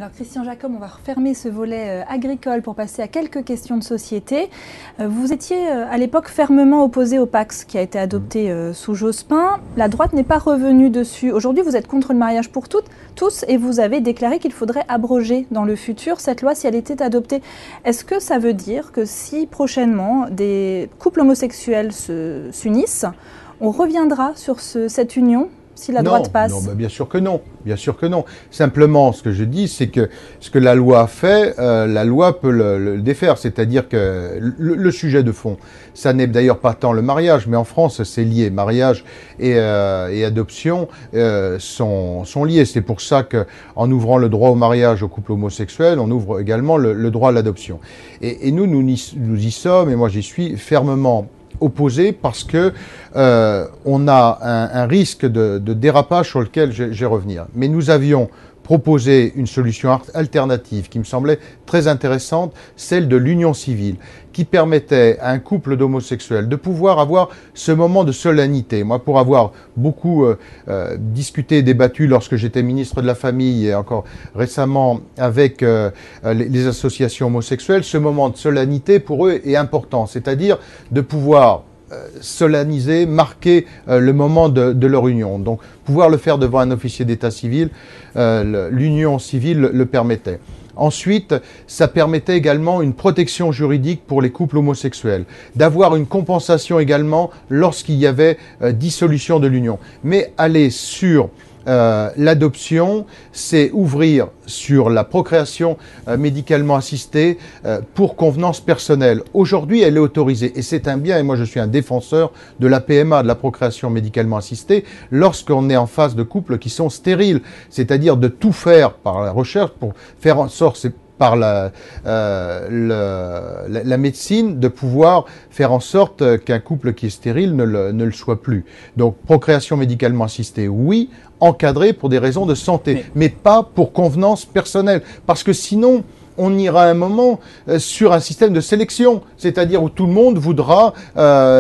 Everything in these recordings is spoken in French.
Alors Christian Jacob, on va refermer ce volet agricole pour passer à quelques questions de société. Vous étiez à l'époque fermement opposé au PACS qui a été adopté sous Jospin. La droite n'est pas revenue dessus. Aujourd'hui, vous êtes contre le mariage pour tous et vous avez déclaré qu'il faudrait abroger dans le futur cette loi si elle était adoptée. Est-ce que ça veut dire que si prochainement des couples homosexuels s'unissent, on reviendra sur cette union ? Si la droite passe. Non, bien sûr que non. Bien sûr que non. Simplement, ce que je dis, c'est que ce que la loi a fait, la loi peut le défaire. C'est-à-dire que le sujet de fond, ça n'est d'ailleurs pas tant le mariage, mais en France, c'est lié. Mariage et adoption sont liés. C'est pour ça qu'en ouvrant le droit au mariage aux couples homosexuels, on ouvre également le droit à l'adoption. Et nous y sommes, et moi j'y suis fermement opposé parce que on a un risque de dérapage sur lequel je vais revenir. Mais nous avions proposé une solution alternative qui me semblait très intéressante, celle de l'union civile, qui permettait à un couple d'homosexuels de pouvoir avoir ce moment de solennité. Moi, pour avoir beaucoup discuté et débattu lorsque j'étais ministre de la Famille et encore récemment avec les associations homosexuelles, ce moment de solennité pour eux est important, c'est-à-dire de pouvoir solenniser, marquer le moment de leur union. Donc, pouvoir le faire devant un officier d'état civil, l'union civile le permettait. Ensuite, ça permettait également une protection juridique pour les couples homosexuels, d'avoir une compensation également lorsqu'il y avait dissolution de l'union. Mais aller sur l'adoption, c'est ouvrir sur la procréation médicalement assistée pour convenance personnelle. Aujourd'hui, elle est autorisée et c'est un bien, et moi je suis un défenseur de la PMA, de la procréation médicalement assistée, lorsqu'on est en face de couples qui sont stériles, c'est-à-dire de tout faire par la recherche pour faire en sorte, par la médecine, de pouvoir faire en sorte qu'un couple qui est stérile ne le soit plus. Donc, procréation médicalement assistée, oui, encadrée pour des raisons de santé, mais pas pour convenance personnelle. Parce que sinon, on ira à un moment sur un système de sélection, c'est-à-dire où tout le monde voudra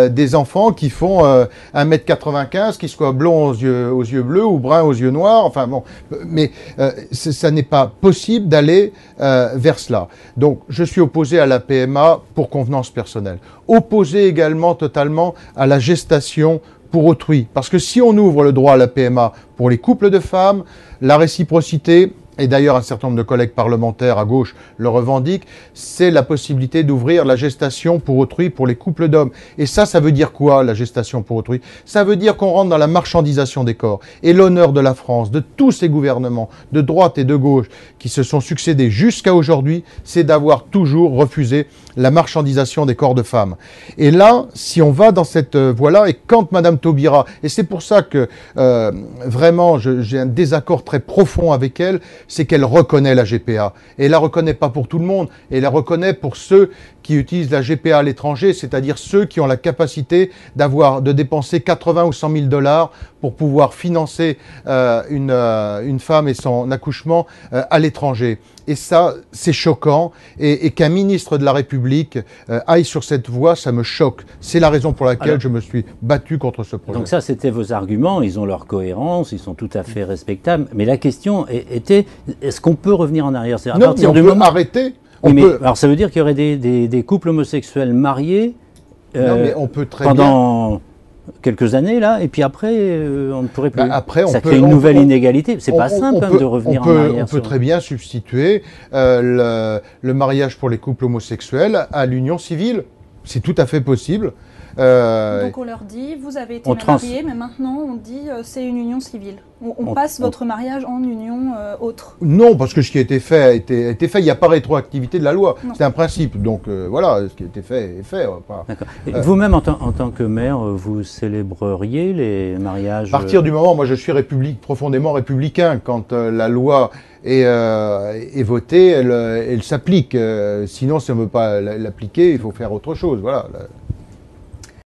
des enfants qui font 1m95, qui soient blonds aux yeux bleus ou bruns aux yeux noirs, enfin bon, mais ça n'est pas possible d'aller vers cela. Donc je suis opposé à la PMA pour convenance personnelle. Opposé également totalement à la gestation pour autrui. Parce que si on ouvre le droit à la PMA pour les couples de femmes, la réciprocité, et d'ailleurs un certain nombre de collègues parlementaires à gauche le revendiquent, c'est la possibilité d'ouvrir la gestation pour autrui pour les couples d'hommes. Et ça veut dire quoi, la gestation pour autrui? Ça veut dire qu'on rentre dans la marchandisation des corps. Et l'honneur de la France, de tous ces gouvernements, de droite et de gauche, qui se sont succédés jusqu'à aujourd'hui, c'est d'avoir toujours refusé la marchandisation des corps de femmes. Et là, si on va dans cette voie-là, et quand Madame Taubira, et c'est pour ça que vraiment j'ai un désaccord très profond avec elle, c'est qu'elle reconnaît la GPA. Et elle la reconnaît pas pour tout le monde, et elle la reconnaît pour ceux qui utilisent la GPA à l'étranger, c'est-à-dire ceux qui ont la capacité de dépenser 80 ou 100 000 $ pour pouvoir financer une femme et son accouchement à l'étranger. Et ça, c'est choquant. Et qu'un ministre de la République aille sur cette voie, ça me choque. C'est la raison pour laquelle je me suis battu contre ce projet. Donc ça, c'était vos arguments. Ils ont leur cohérence, ils sont tout à fait respectables. Mais la question était, est-ce qu'on peut revenir en arrière? Non, mais on peut arrêter. Alors ça veut dire qu'il y aurait des couples homosexuels mariés non, mais on peut très pendant quelques années, là, et puis après, on ne pourrait plus. Après, ça crée une nouvelle inégalité. C'est pas simple de revenir en arrière. On peut très bien substituer le mariage pour les couples homosexuels à l'union civile. C'est tout à fait possible. Donc on leur dit, vous avez été mariés, mais maintenant on dit c'est une union civile. On passe votre mariage en union autre. Non, parce que ce qui a été fait a été fait. Il n'y a pas rétroactivité de la loi. C'est un principe. Donc voilà, ce qui a été fait est fait. Vous-même, en tant que maire, vous célébreriez les mariages? À partir du moment où moi je suis profondément républicain, quand la loi est votée, elle s'applique. Sinon, si on ne veut pas l'appliquer, il faut faire autre chose. Voilà.